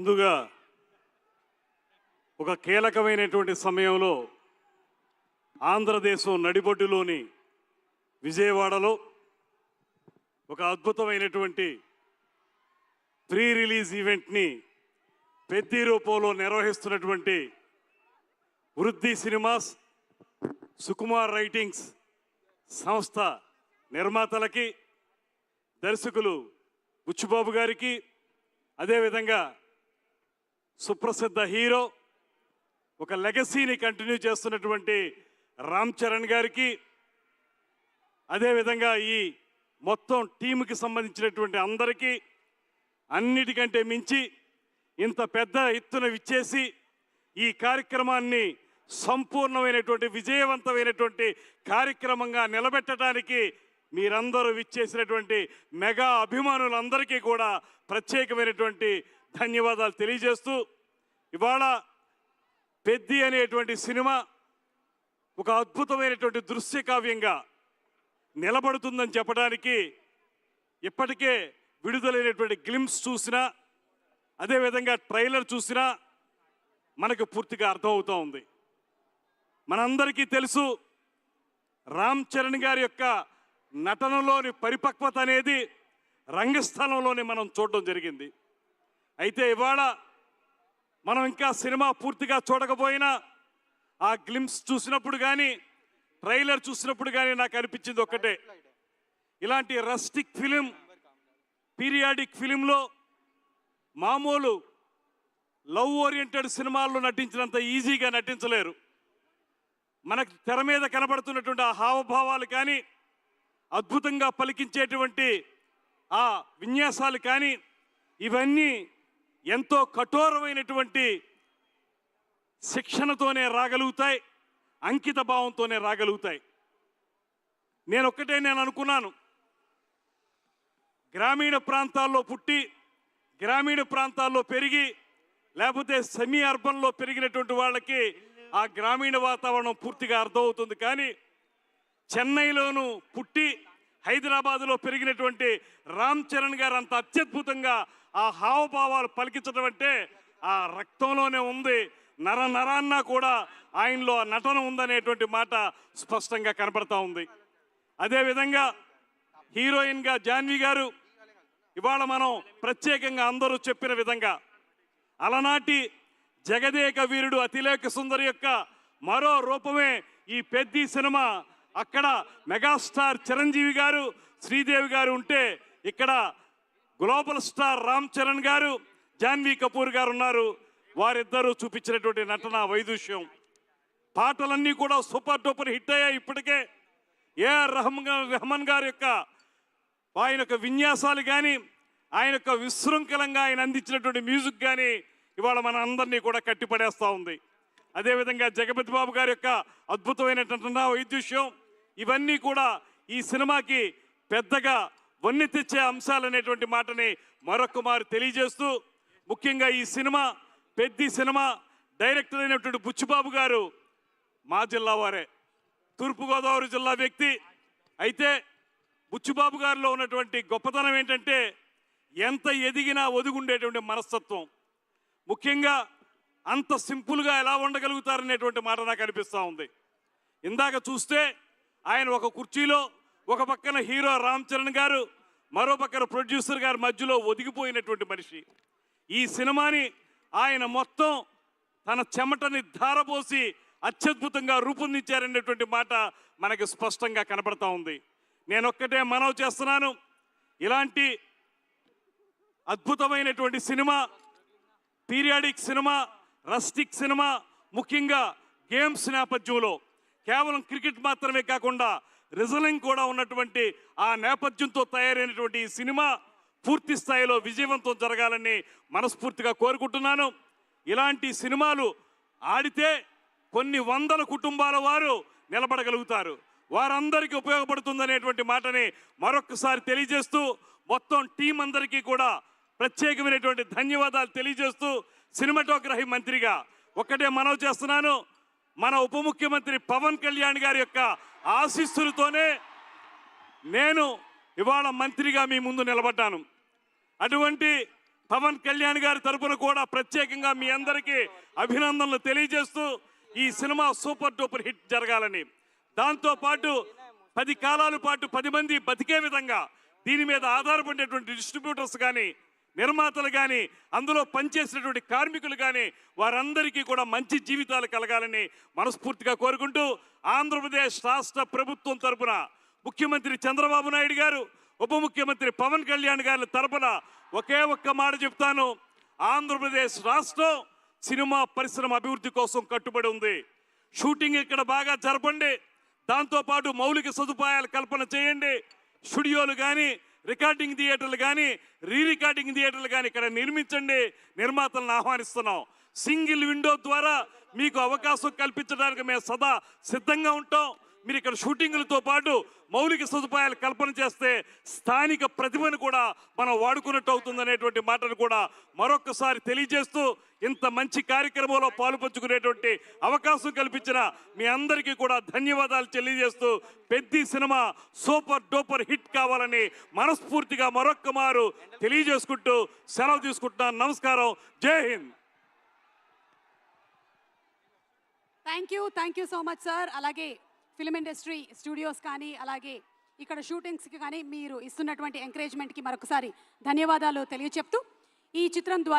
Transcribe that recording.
ముందుగా ఒక కీలకమైనటువంటి సమయంలో ఆంధ్రదేశం నడిబొడ్డులోని విజయవాడలో ఒక అద్భుతమైనటువంటి ప్రీ రిలీజ్ ఈవెంట్ని పెద్ద రూపంలో నిర్వహిస్తున్నటువంటి వృద్ధి సినిమాస్, సుకుమార్ రైటింగ్స్ సంస్థ నిర్మాతలకి, దర్శకులు బుచ్చిబాబు గారికి, అదేవిధంగా సుప్రసిద్ధ హీరో ఒక లెగసీని కంటిన్యూ చేస్తున్నటువంటి రామ్ చరణ్ గారికి, అదేవిధంగా ఈ మొత్తం టీంకి సంబంధించినటువంటి అందరికీ, అన్నిటికంటే మించి ఇంత పెద్ద ఎత్తున విచ్చేసి ఈ కార్యక్రమాన్ని సంపూర్ణమైనటువంటి విజయవంతమైనటువంటి కార్యక్రమంగా నిలబెట్టడానికి మీరందరూ విచ్చేసినటువంటి మెగా అభిమానులందరికీ కూడా ప్రత్యేకమైనటువంటి ధన్యవాదాలు తెలియజేస్తూ, ఇవాళ పెద్ది అనేటువంటి సినిమా ఒక అద్భుతమైనటువంటి దృశ్య కావ్యంగా నిలబడుతుందని చెప్పడానికి ఇప్పటికే విడుదలైనటువంటి గ్లిమ్స్ చూసినా, అదేవిధంగా ట్రైలర్ చూసినా మనకు పూర్తిగా అర్థమవుతూ ఉంది. మనందరికీ తెలుసు, రామ్ చరణ్ గారి యొక్క నటనలోని పరిపక్వత అనేది రంగస్థలంలోనే మనం చూడడం జరిగింది. అయితే ఇవాళ మనం ఇంకా సినిమా పూర్తిగా చూడకపోయినా ఆ గ్లిమ్స్ చూసినప్పుడు కానీ, ట్రైలర్ చూసినప్పుడు కానీ నాకు అనిపించింది ఒక్కటే, ఇలాంటి రస్టిక్ ఫిలిం, పీరియాడిక్ ఫిలింలో మామూలు లవ్ ఓరియంటెడ్ సినిమాల్లో నటించినంత ఈజీగా నటించలేరు. మనకు తెర మీద కనబడుతున్నటువంటి ఆ హావభావాలు కానీ, అద్భుతంగా పలికించేటువంటి ఆ విన్యాసాలు కానీ, ఇవన్నీ ఎంతో కఠోరమైనటువంటి శిక్షణతోనే రాగలుగుతాయి, అంకిత భావంతోనే రాగలుగుతాయి. నేను అనుకున్నాను, గ్రామీణ ప్రాంతాల్లో పుట్టి గ్రామీణ ప్రాంతాల్లో పెరిగి, లేకపోతే సెమీ అర్బన్లో పెరిగినటువంటి వాళ్ళకి ఆ గ్రామీణ వాతావరణం పూర్తిగా అర్థమవుతుంది. కానీ చెన్నైలోనూ పుట్టి హైదరాబాదులో పెరిగినటువంటి రామ్ చరణ్ గారు అంత అత్యద్భుతంగా ఆ హావభావాలు పలికించడం అంటే ఆ రక్తంలోనే ఉంది, నరాన్న కూడా ఆయనలో నటన ఉందనేటువంటి మాట స్పష్టంగా కనపడతా ఉంది. అదేవిధంగా హీరోయిన్గా జాన్వి గారు, ఇవాళ మనం ప్రత్యేకంగా అందరూ చెప్పిన విధంగా అలనాటి జగదేక వీరుడు అతిలేక సుందరి యొక్క మరో రూపమే ఈ పెద్ది సినిమా. అక్కడ మెగాస్టార్ చిరంజీవి గారు, శ్రీదేవి గారు ఉంటే, ఇక్కడ గ్లోబల్ స్టార్ రామ్ చరణ్ గారు, జాన్వీ కపూర్ గారు ఉన్నారు. వారిద్దరూ చూపించినటువంటి నటన వైదుష్యం, పాటలన్నీ కూడా సూపర్ డూపర్ హిట్ అయ్యాయి. ఇప్పటికే ఏఆర్ రెహమాన్ గారి యొక్క ఆయన యొక్క విన్యాసాలు కానీ, ఆయన యొక్క విశృంఖలంగా ఆయన అందించినటువంటి మ్యూజిక్ కానీ ఇవాళ మన అందరినీ కూడా కట్టిపడేస్తూ ఉంది. అదేవిధంగా జగపతి బాబు గారి యొక్క అద్భుతమైనటువంటి వైద్యుష్యం, ఇవన్నీ కూడా ఈ సినిమాకి పెద్దగా వన్నె తెచ్చే అంశాలు అనేటువంటి మాటని మరొకమారు తెలియజేస్తూ, ముఖ్యంగా ఈ సినిమా పెద్ది సినిమా డైరెక్టర్ అయినటువంటి బుచ్చిబాబు గారు మా జిల్లా వారే, తూర్పుగోదావరి జిల్లా వ్యక్తి. అయితే బుచ్చిబాబు గారిలో ఉన్నటువంటి గొప్పతనం ఏంటంటే ఎంత ఎదిగినా ఒదిగుండేటువంటి మనస్తత్వం. ముఖ్యంగా అంత సింపుల్గా ఎలా ఉండగలుగుతారనేటువంటి మాట నాకు అనిపిస్తూ ఉంది. ఇందాక చూస్తే ఆయన ఒక కుర్చీలో, ఒక పక్కన హీరో రామ్ చరణ్ గారు, మరో పక్కన ప్రొడ్యూసర్ గారి మధ్యలో ఒదిగిపోయినటువంటి మనిషి. ఈ సినిమాని ఆయన మొత్తం తన చెమటని ధారపోసి అత్యద్భుతంగా రూపొందించారనేటువంటి మాట మనకి స్పష్టంగా కనపడతా ఉంది. నేనొక్కటే మనవి చేస్తున్నాను, ఇలాంటి అద్భుతమైనటువంటి cinema, periodic cinema, rustic cinema, ముఖ్యంగా గేమ్స్ నేపథ్యంలో కేవలం క్రికెట్ మాత్రమే కాకుండా రిజలింగ్ కూడా ఉన్నటువంటి ఆ నేపథ్యంతో తయారైనటువంటి ఈ సినిమా పూర్తి స్థాయిలో విజయవంతం జరగాలని మనస్ఫూర్తిగా కోరుకుంటున్నాను. ఇలాంటి సినిమాలు ఆడితే కొన్ని వందల కుటుంబాల వారు నిలబడగలుగుతారు, వారందరికీ ఉపయోగపడుతుందనేటువంటి మాటని మరొకసారి తెలియజేస్తూ, మొత్తం టీం అందరికీ కూడా ప్రత్యేకమైనటువంటి ధన్యవాదాలు తెలియజేస్తూ, సినిమాటోగ్రఫీ మంత్రిగా ఒకటే మనవి చేస్తున్నాను, మన ఉప ముఖ్యమంత్రి పవన్ కళ్యాణ్ గారి యొక్క ఆశీస్సులతోనే నేను ఇవాళ మంత్రిగా మీ ముందు నిలబడ్డాను. అటువంటి పవన్ కళ్యాణ్ గారి తరపున కూడా ప్రత్యేకంగా మీ అందరికీ అభినందనలు తెలియజేస్తూ ఈ సినిమా సూపర్ డూపర్ హిట్ జరగాలని, దాంతో పాటు 10 కాలాల పాటు 10 మంది బతికే విధంగా దీని మీద ఆధారపడేటువంటి డిస్ట్రిబ్యూటర్స్ కానీ, నిర్మాతలు కానీ, అందులో పనిచేసినటువంటి కార్మికులు కానీ వారందరికీ కూడా మంచి జీవితాలు కలగాలని మనస్ఫూర్తిగా కోరుకుంటూ, ఆంధ్రప్రదేశ్ రాష్ట్ర ప్రభుత్వం తరపున ముఖ్యమంత్రి చంద్రబాబు నాయుడు గారు, ఉప ముఖ్యమంత్రి పవన్ కళ్యాణ్ గారి తరపున ఒకే ఒక్క మాట చెప్తాను. ఆంధ్రప్రదేశ్ రాష్ట్రం సినిమా పరిశ్రమ అభివృద్ధి కోసం కట్టుబడి ఉంది. షూటింగ్ ఇక్కడ బాగా జరపండి, దాంతోపాటు మౌలిక సదుపాయాలు కల్పన చేయండి. స్టూడియోలు కానీ, రికార్డింగ్ థియేటర్లు కానీ, రికార్డింగ్ థియేటర్లు కానీ ఇక్కడ నిర్మించండి. నిర్మాతలను ఆహ్వానిస్తున్నాం. సింగిల్ విండో ద్వారా మీకు అవకాశం కల్పించడానికి మేము సదా సిద్ధంగా ఉంటాం. మీరు ఇక్కడ షూటింగులతో పాటు మౌలిక సదుపాయాలు కల్పన చేస్తే స్థానిక ప్రతిభను కూడా మనం వాడుకున్నట్టు అవుతుందనేటువంటి మాటను కూడా మరొకసారి తెలియజేస్తూ, ఇంత మంచి కార్యక్రమంలో పాలుపంచుకునేటువంటి అవకాశం కల్పించిన మీ అందరికీ కూడా ధన్యవాదాలు తెలియజేస్తూ, పెద్ద సినిమా సూపర్ డూపర్ హిట్ కావాలని మనస్ఫూర్తిగా మరొక్క మారు తెలియజేసుకుంటూ సెలవు తీసుకుంటున్నాను. నమస్కారం. జై Hind. Thank you so much sir. అలాగే ఫిల్మ్ ఇండస్ట్రీ స్టూడియోస్ కానీ, అలాగే ఇక్కడ షూటింగ్స్కి కానీ మీరు ఇస్తున్నటువంటి ఎంకరేజ్మెంట్కి మరొకసారి ధన్యవాదాలు తెలియచెప్తూ, ఈ చిత్రం ద్వారా